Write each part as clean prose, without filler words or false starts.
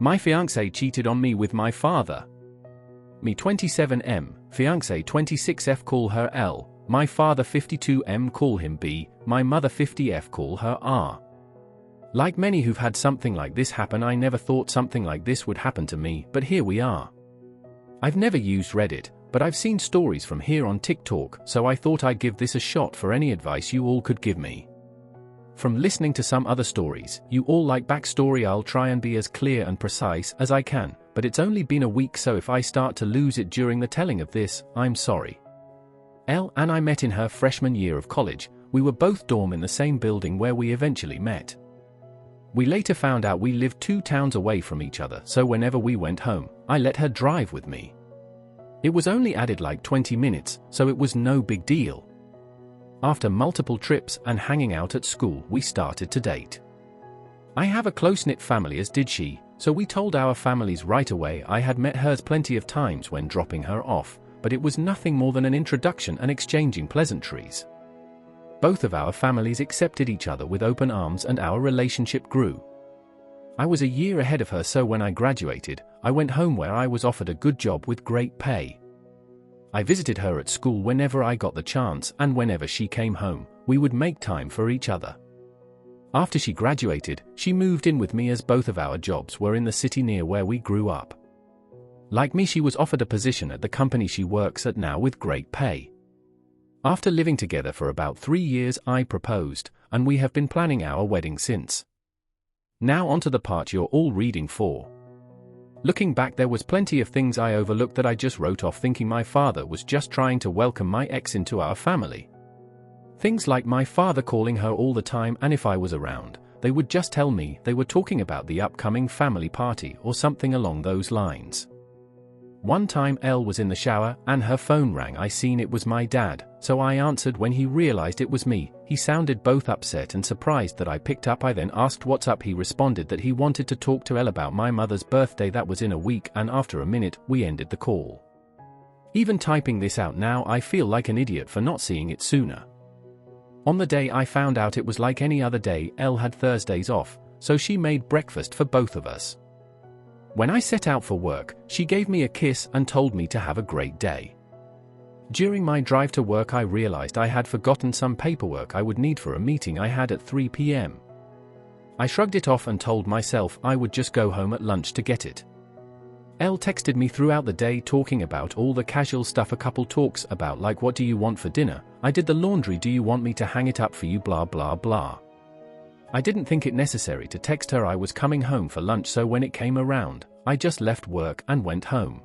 My fiancé cheated on me with my father. Me 27M, fiancé 26F call her L, my father 52M call him B, my mother 50F call her R. Like many who've had something like this happen, I never thought something like this would happen to me, but here we are. I've never used Reddit, but I've seen stories from here on TikTok, so I thought I'd give this a shot for any advice you all could give me. From listening to some other stories, you all like backstory. I'll try and be as clear and precise as I can, but it's only been a week, so if I start to lose it during the telling of this, I'm sorry. Elle and I met in her freshman year of college. We were both dorm in the same building where we eventually met. We later found out we lived 2 towns away from each other, so whenever we went home, I let her drive with me. It was only added like 20 minutes, so it was no big deal. After multiple trips and hanging out at school, we started to date. I have a close-knit family, as did she, so we told our families right away. I had met hers plenty of times when dropping her off, but it was nothing more than an introduction and exchanging pleasantries. Both of our families accepted each other with open arms and our relationship grew. I was a year ahead of her, so when I graduated, I went home where I was offered a good job with great pay. I visited her at school whenever I got the chance, and whenever she came home, we would make time for each other. After she graduated, she moved in with me as both of our jobs were in the city near where we grew up. Like me, she was offered a position at the company she works at now with great pay. After living together for about 3 years, I proposed, and we have been planning our wedding since. Now onto the part you're all reading for. Looking back, there was plenty of things I overlooked that I just wrote off, thinking my father was just trying to welcome my ex into our family. Things like my father calling her all the time, and if I was around, they would just tell me they were talking about the upcoming family party or something along those lines. One time Elle was in the shower and her phone rang. I seen it was my dad, so I answered. When he realized it was me, he sounded both upset and surprised that I picked up. I then asked what's up. He responded that he wanted to talk to Elle about my mother's birthday that was in a week, and after a minute, we ended the call. Even typing this out now, I feel like an idiot for not seeing it sooner. On the day I found out, it was like any other day. Elle had Thursdays off, so she made breakfast for both of us. When I set out for work, she gave me a kiss and told me to have a great day. During my drive to work, I realized I had forgotten some paperwork I would need for a meeting I had at 3 p.m. I shrugged it off and told myself I would just go home at lunch to get it. Elle texted me throughout the day talking about all the casual stuff a couple talks about, like what do you want for dinner, I did the laundry, do you want me to hang it up for you, blah blah blah. I didn't think it necessary to text her I was coming home for lunch, so when it came around, I just left work and went home.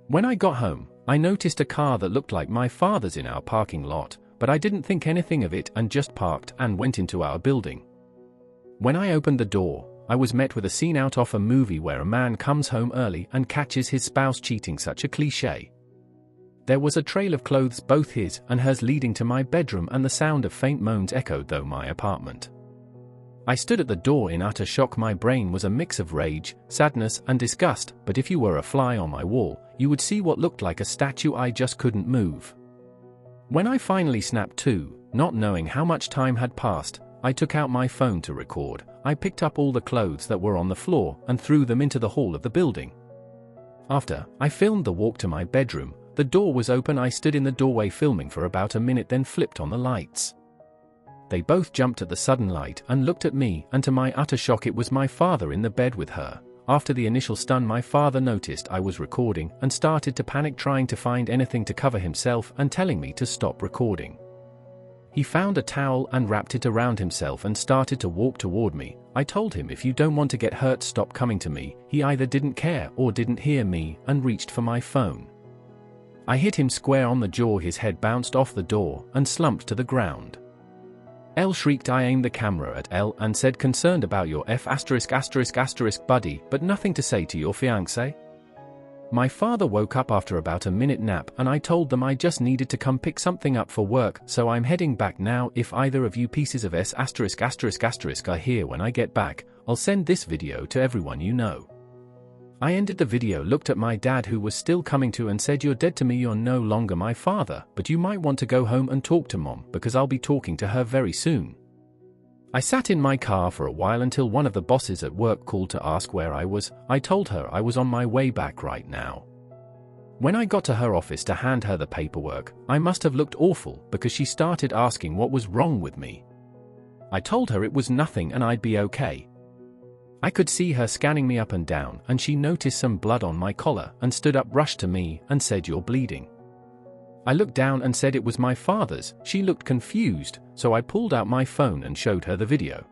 When I got home, I noticed a car that looked like my father's in our parking lot, but I didn't think anything of it and just parked and went into our building. When I opened the door, I was met with a scene out of a movie where a man comes home early and catches his spouse cheating, such a cliché. There was a trail of clothes, both his and hers, leading to my bedroom, and the sound of faint moans echoed through my apartment. I stood at the door in utter shock. My brain was a mix of rage, sadness, and disgust, but if you were a fly on my wall, you would see what looked like a statue. I just couldn't move. When I finally snapped to, not knowing how much time had passed, I took out my phone to record. I picked up all the clothes that were on the floor and threw them into the hall of the building. After I filmed the walk to my bedroom, the door was open. I stood in the doorway filming for about a minute, then flipped on the lights. They both jumped at the sudden light and looked at me, and to my utter shock, it was my father in the bed with her. After the initial stun, my father noticed I was recording and started to panic, trying to find anything to cover himself and telling me to stop recording. He found a towel and wrapped it around himself and started to walk toward me. I told him, if you don't want to get hurt, stop coming to me. He either didn't care or didn't hear me and reached for my phone. I hit him square on the jaw. His head bounced off the door and slumped to the ground. Elle shrieked. I aimed the camera at Elle and said, concerned about your buddy, but nothing to say to your fiancé? My father woke up after about a minute nap, and I told them I just needed to come pick something up for work, so I'm heading back now. If either of you pieces of are here when I get back, I'll send this video to everyone you know. I ended the video, looked at my dad, who was still coming to, and said, you're dead to me, you're no longer my father, but you might want to go home and talk to mom, because I'll be talking to her very soon. I sat in my car for a while until one of the bosses at work called to ask where I was. I told her I was on my way back right now. When I got to her office to hand her the paperwork, I must have looked awful because she started asking what was wrong with me. I told her it was nothing and I'd be okay. I could see her scanning me up and down, and she noticed some blood on my collar and stood up, rushed to me, and said, "You're bleeding." I looked down and said it was my father's. She looked confused, so I pulled out my phone and showed her the video.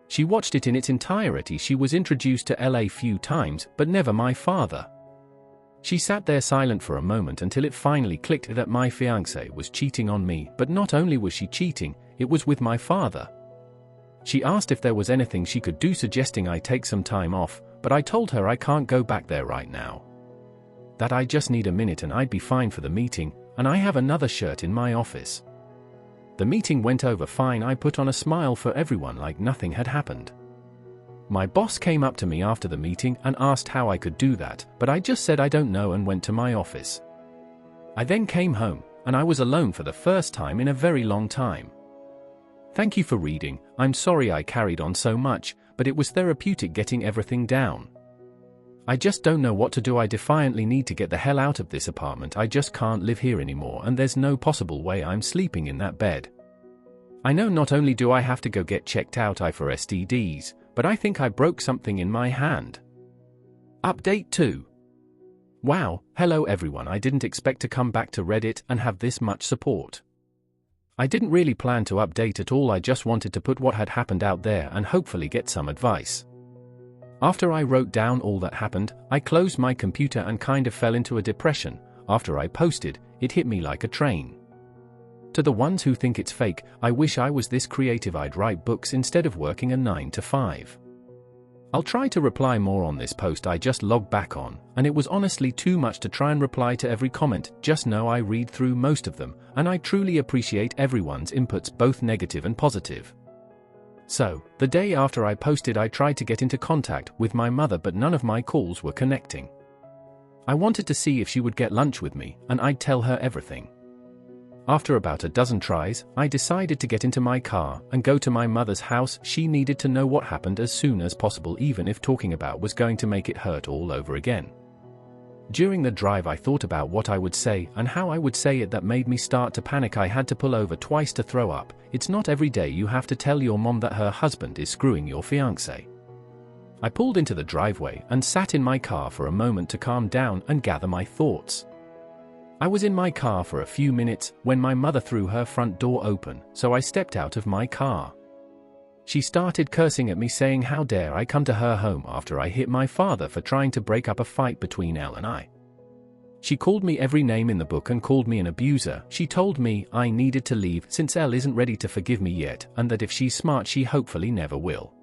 She watched it in its entirety. She was introduced to LA few times, but never my father. She sat there silent for a moment until it finally clicked that my fiancé was cheating on me, but not only was she cheating, it was with my father. She asked if there was anything she could do, suggesting I take some time off, but I told her I can't go back there right now. That I just need a minute and I'd be fine for the meeting, and I have another shirt in my office. The meeting went over fine. I put on a smile for everyone like nothing had happened. My boss came up to me after the meeting and asked how I could do that, but I just said I don't know and went to my office. I then came home, and I was alone for the first time in a very long time. Thank you for reading. I'm sorry I carried on so much, but it was therapeutic getting everything down. I just don't know what to do. I defiantly need to get the hell out of this apartment. I just can't live here anymore, and there's no possible way I'm sleeping in that bed. I know not only do I have to go get checked out for STDs, but I think I broke something in my hand. Update 2. Wow, hello everyone. I didn't expect to come back to Reddit and have this much support. I didn't really plan to update at all. I just wanted to put what had happened out there and hopefully get some advice. After I wrote down all that happened, I closed my computer and kind of fell into a depression. After I posted, it hit me like a train. To the ones who think it's fake, I wish I was this creative. I'd write books instead of working a 9 to 5. I'll try to reply more on this post I just logged back on, and it was honestly too much to try and reply to every comment. Just know I read through most of them, and I truly appreciate everyone's inputs, both negative and positive. So, the day after I posted, I tried to get into contact with my mother, but none of my calls were connecting. I wanted to see if she would get lunch with me, and I'd tell her everything. After about a dozen tries, I decided to get into my car and go to my mother's house. She needed to know what happened as soon as possible, even if talking about was going to make it hurt all over again. During the drive, I thought about what I would say and how I would say it. That made me start to panic. I had to pull over twice to throw up. It's not every day you have to tell your mom that her husband is screwing your fiancé. I pulled into the driveway and sat in my car for a moment to calm down and gather my thoughts. I was in my car for a few minutes when my mother threw her front door open, so I stepped out of my car. She started cursing at me, saying how dare I come to her home after I hit my father for trying to break up a fight between Elle and I. She called me every name in the book and called me an abuser. She told me I needed to leave since Elle isn't ready to forgive me yet, and that if she's smart she hopefully never will.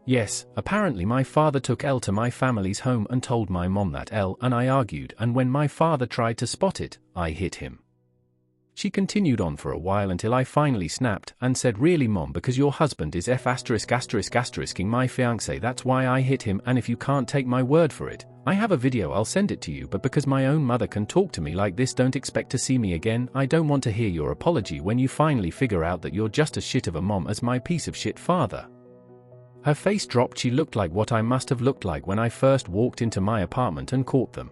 Yes, apparently my father took Elle to my family's home and told my mom that Elle and I argued, and when my father tried to spot it, I hit him. She continued on for a while until I finally snapped and said, "Really mom, because your husband is *****ing my fiancé, that's why I hit him, and if you can't take my word for it, I have a video, I'll send it to you, but because my own mother can talk to me like this, don't expect to see me again. I don't want to hear your apology when you finally figure out that you're just as shit of a mom as my piece of shit father." Her face dropped. She looked like what I must have looked like when I first walked into my apartment and caught them.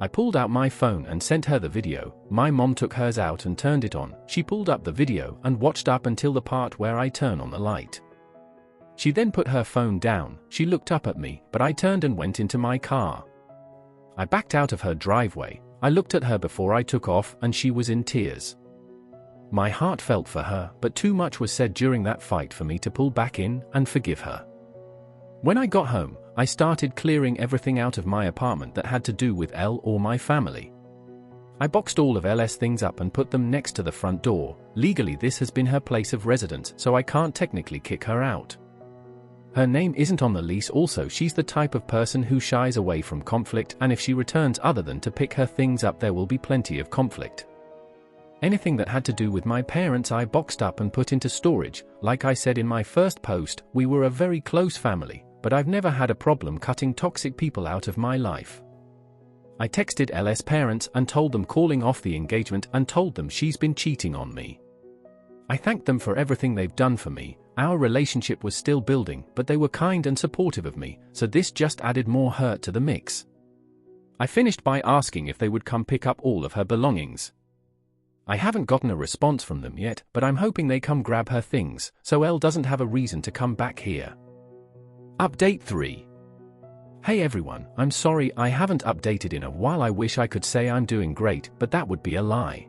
I pulled out my phone and sent her the video. My mom took hers out and turned it on. She pulled up the video and watched up until the part where I turn on the light. She then put her phone down. She looked up at me, but I turned and went into my car. I backed out of her driveway. I looked at her before I took off, and she was in tears. My heart felt for her, but too much was said during that fight for me to pull back in and forgive her. When I got home, I started clearing everything out of my apartment that had to do with Elle or my family. I boxed all of Elle's things up and put them next to the front door. Legally, this has been her place of residence, so I can't technically kick her out. Her name isn't on the lease. Also, she's the type of person who shies away from conflict, and if she returns other than to pick her things up, there will be plenty of conflict. Anything that had to do with my parents I boxed up and put into storage. Like I said in my first post, we were a very close family, but I've never had a problem cutting toxic people out of my life. I texted Elle's parents and told them calling off the engagement and told them she's been cheating on me. I thanked them for everything they've done for me, Our relationship was still building, but they were kind and supportive of me, so this just added more hurt to the mix. I finished by asking if they would come pick up all of her belongings. I haven't gotten a response from them yet, but I'm hoping they come grab her things, so Elle doesn't have a reason to come back here. Update 3. Hey everyone, I'm sorry I haven't updated in a while. I wish I could say I'm doing great, but that would be a lie.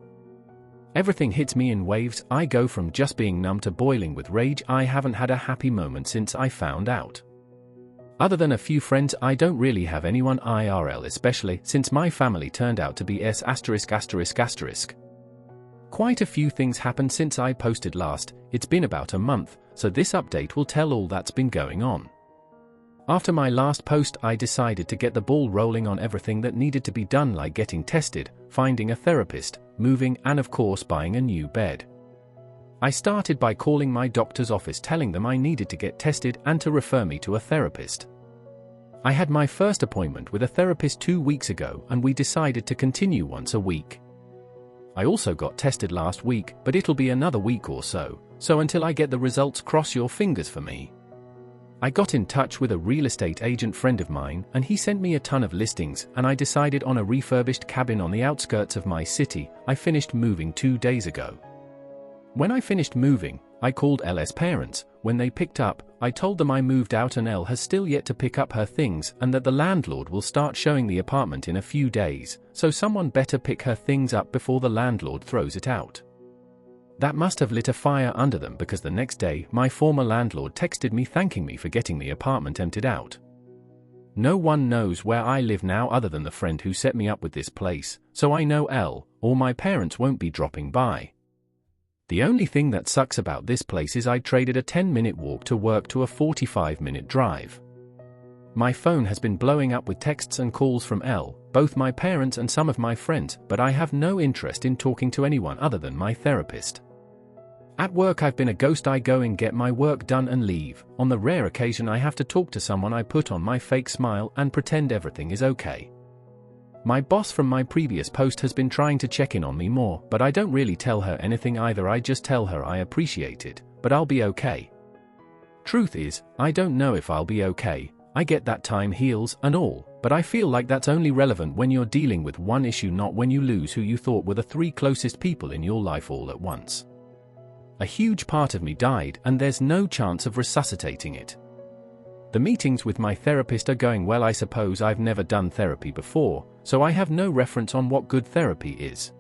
Everything hits me in waves. I go from just being numb to boiling with rage. I haven't had a happy moment since I found out. Other than a few friends, I don't really have anyone IRL, especially since my family turned out to be S*******. Quite a few things happened since I posted last. It's been about a month, so this update will tell all that's been going on. After my last post, I decided to get the ball rolling on everything that needed to be done, like getting tested, finding a therapist, moving, and of course buying a new bed. I started by calling my doctor's office telling them I needed to get tested and to refer me to a therapist. I had my first appointment with a therapist 2 weeks ago, and we decided to continue once a week. I also got tested last week, but it'll be another week or so until I get the results, cross your fingers for me. I got in touch with a real estate agent friend of mine, and he sent me a ton of listings, and I decided on a refurbished cabin on the outskirts of my city. I finished moving 2 days ago. When I finished moving, I called Elle's parents. When they picked up, I told them I moved out and Elle has still yet to pick up her things, and that the landlord will start showing the apartment in a few days, so someone better pick her things up before the landlord throws it out. That must have lit a fire under them, because the next day, my former landlord texted me thanking me for getting the apartment emptied out. No one knows where I live now other than the friend who set me up with this place, so I know Elle or my parents won't be dropping by. The only thing that sucks about this place is I traded a 10-minute walk to work to a 45-minute drive. My phone has been blowing up with texts and calls from Elle, both my parents and some of my friends, but I have no interest in talking to anyone other than my therapist. At work I've been a ghost. I go and get my work done and leave. On the rare occasion I have to talk to someone, I put on my fake smile and pretend everything is okay. My boss from my previous post has been trying to check in on me more, but I don't really tell her anything either. I just tell her I appreciate it, but I'll be okay. Truth is, I don't know if I'll be okay. I get that time heals and all, but I feel like that's only relevant when you're dealing with one issue, not when you lose who you thought were the 3 closest people in your life all at once. A huge part of me died, and there's no chance of resuscitating it. The meetings with my therapist are going well. I suppose I've never done therapy before, so I have no reference on what good therapy is.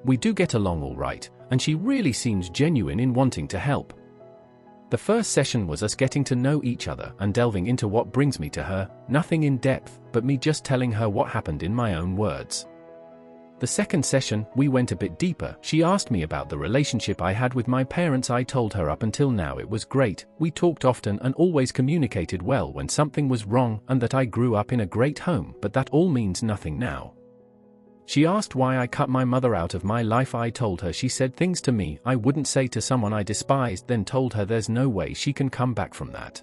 We do get along all right, and she really seems genuine in wanting to help. The first session was us getting to know each other and delving into what brings me to her, nothing in depth, but me just telling her what happened in my own words. The second session, we went a bit deeper. She asked me about the relationship I had with my parents. I told her up until now it was great. We talked often and always communicated well when something was wrong, and that I grew up in a great home, but that all means nothing now. She asked why I cut my mother out of my life. I told her she said things to me I wouldn't say to someone I despised, then told her there's no way she can come back from that.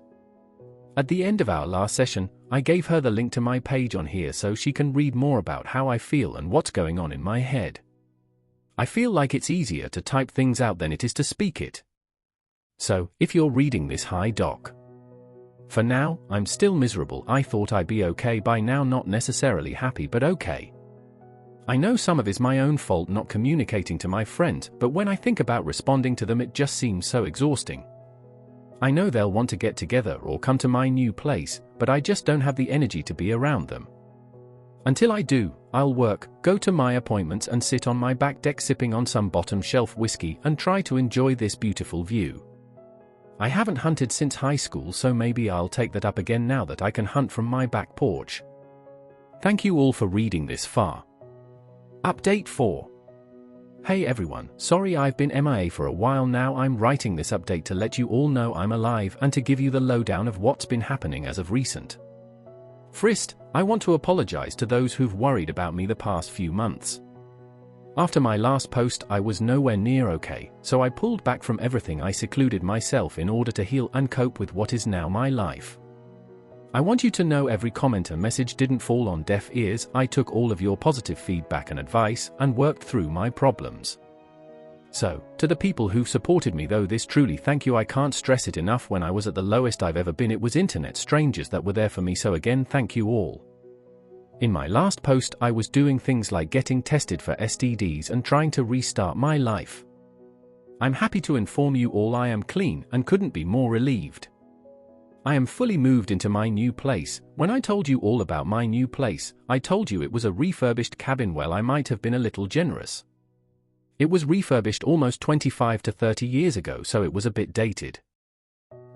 At the end of our last session, I gave her the link to my page on here so she can read more about how I feel and what's going on in my head. I feel like it's easier to type things out than it is to speak it. So, if you're reading this, hi doc. For now, I'm still miserable. I thought I'd be okay by now, not necessarily happy, but okay. I know some of it is my own fault not communicating to my friends, but when I think about responding to them it just seems so exhausting. I know they'll want to get together or come to my new place, but I just don't have the energy to be around them. Until I do, I'll work, go to my appointments and sit on my back deck sipping on some bottom shelf whiskey and try to enjoy this beautiful view. I haven't hunted since high school, so maybe I'll take that up again now that I can hunt from my back porch. Thank you all for reading this far. Update 4. Hey everyone, sorry I've been MIA for a while now. I'm writing this update to let you all know I'm alive and to give you the lowdown of what's been happening as of recent. First, I want to apologize to those who've worried about me the past few months. After my last post I was nowhere near okay, so I pulled back from everything. I secluded myself in order to heal and cope with what is now my life. I want you to know every comment and message didn't fall on deaf ears. I took all of your positive feedback and advice and worked through my problems. So, to the people who supported me though, this truly thank you. I can't stress it enough. When I was at the lowest I've ever been, it was internet strangers that were there for me, so again thank you all. In my last post I was doing things like getting tested for STDs and trying to restart my life. I'm happy to inform you all I am clean and couldn't be more relieved. I am fully moved into my new place. When I told you all about my new place, I told you it was a refurbished cabin. Well, I might have been a little generous. It was refurbished almost 25 to 30 years ago, so it was a bit dated.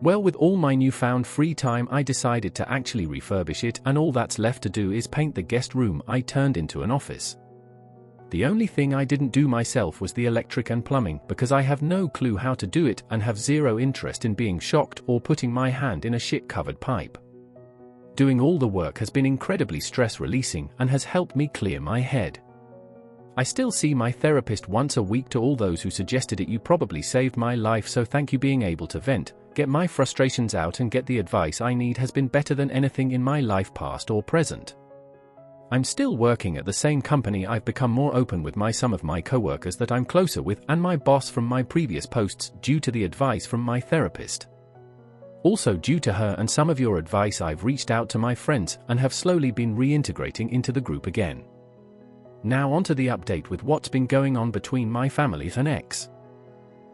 Well, with all my newfound free time, I decided to actually refurbish it, and all that's left to do is paint the guest room I turned into an office. The only thing I didn't do myself was the electric and plumbing, because I have no clue how to do it and have zero interest in being shocked or putting my hand in a shit-covered pipe. Doing all the work has been incredibly stress-releasing and has helped me clear my head. I still see my therapist once a week. To all those who suggested it, you probably saved my life, so thank you. Being able to vent, get my frustrations out and get the advice I need has been better than anything in my life, past or present. I'm still working at the same company. I've become more open with some of my co-workers that I'm closer with and my boss from my previous posts due to the advice from my therapist. Also due to her and some of your advice, I've reached out to my friends and have slowly been reintegrating into the group again. Now onto the update with what's been going on between my family and ex.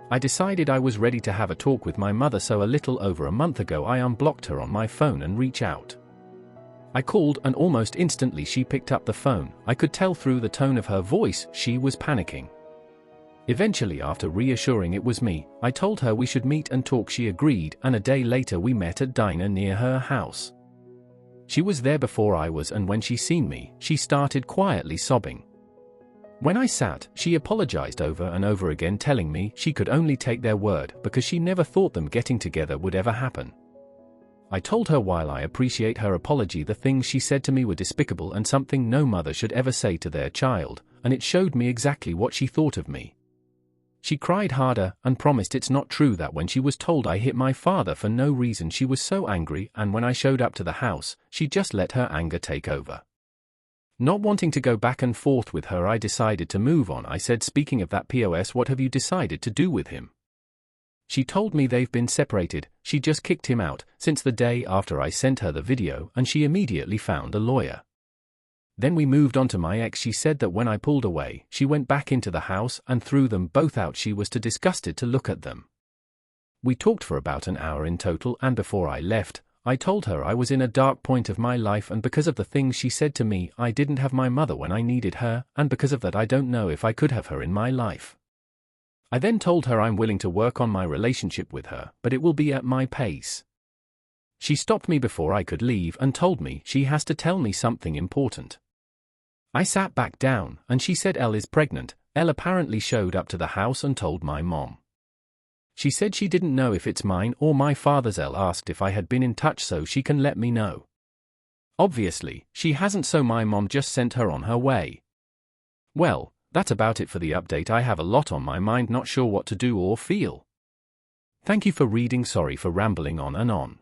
I decided I was ready to have a talk with my mother, so a little over a month ago I unblocked her on my phone and reached out. I called and almost instantly she picked up the phone. I could tell through the tone of her voice she was panicking. Eventually, after reassuring it was me, I told her we should meet and talk. She agreed, and a day later we met at diner near her house. She was there before I was, and when she seen me, she started quietly sobbing. When I sat, she apologized over and over again, telling me she could only take their word because she never thought them getting together would ever happen. I told her while I appreciate her apology, the things she said to me were despicable and something no mother should ever say to their child, and it showed me exactly what she thought of me. She cried harder and promised it's not true that when she was told I hit my father for no reason she was so angry, and when I showed up to the house, she just let her anger take over. Not wanting to go back and forth with her, I decided to move on. I said, speaking of that POS, what have you decided to do with him? She told me they've been separated. She just kicked him out since the day after I sent her the video, and she immediately found a lawyer. Then we moved on to my ex. She said that when I pulled away, she went back into the house and threw them both out. She was too disgusted to look at them. We talked for about an hour in total, and before I left, I told her I was in a dark point of my life, and because of the things she said to me, I didn't have my mother when I needed her, and because of that I don't know if I could have her in my life. I then told her I'm willing to work on my relationship with her, but it will be at my pace. She stopped me before I could leave and told me she has to tell me something important. I sat back down, and she said Elle is pregnant. Elle apparently showed up to the house and told my mom. She said she didn't know if it's mine or my father's. Elle asked if I had been in touch so she can let me know. Obviously, she hasn't, so my mom just sent her on her way. Well, that's about it for the update. I have a lot on my mind, not sure what to do or feel. Thank you for reading. Sorry for rambling on and on.